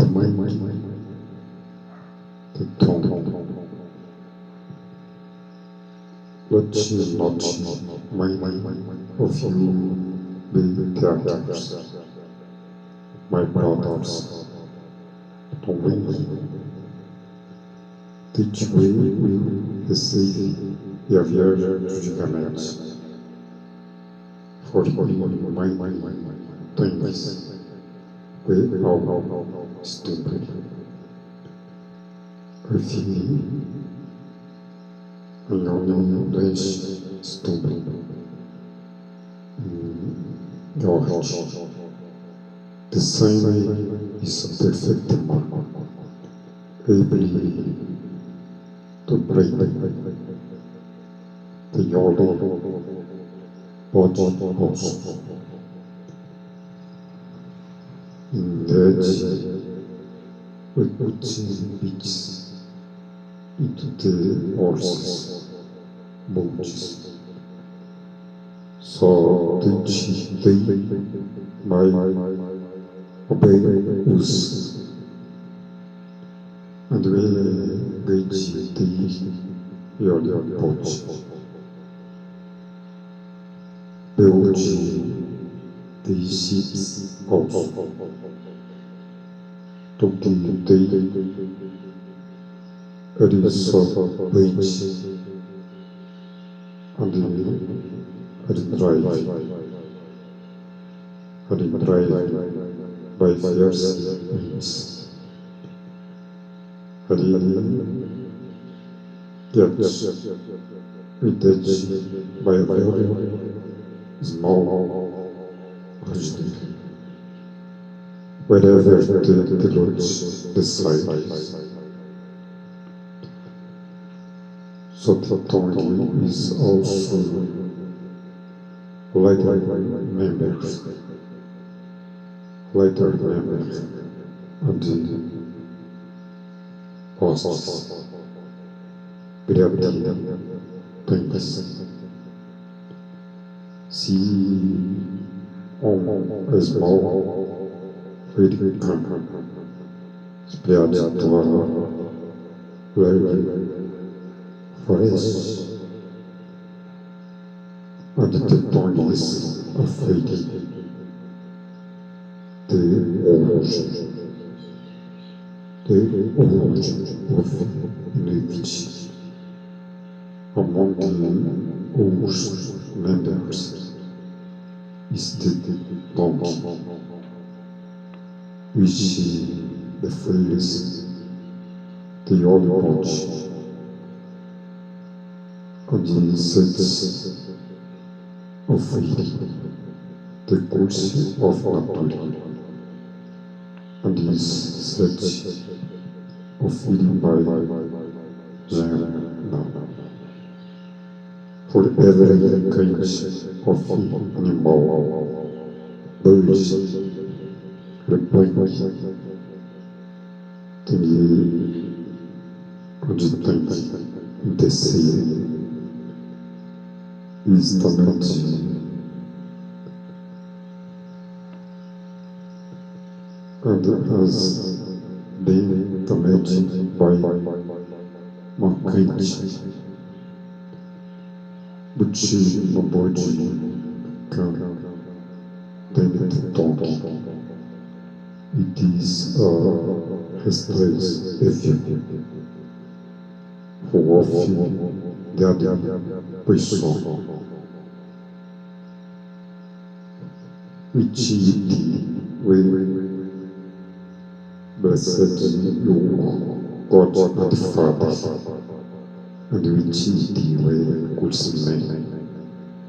mind, the tongue, let you not mind of you be characters, my brothers, knowing which way will receive e haver julgamento. For in mind things we all stupid. Refine and dois stupid. God, the same is a perfect man, able to break the yellow body also. Indeed, we put bits into the horses' bones, so that they might obey us, and we reach the yellow body. Build the ships also, to give the so wage and drive by fierce winds, and yet with by a very small origin, wherever the Lord's decide. So the tongue is also members, later members, and the hosts, gravity, things. See on a small reading camp, spread to a forest, and the tongue is afraid the origin of iniquity among the O's members is the tongue, which the phrase the olive branch and the sense of reading the course of nature, and is sense of feeling by them now. For every kind of animal, birds, reptiles, the sea is tormented, and has been tormented by mankind, which nobody can David taught. It is a restless effort for often the other person, which will blessed you, God and Father, and which the way good men.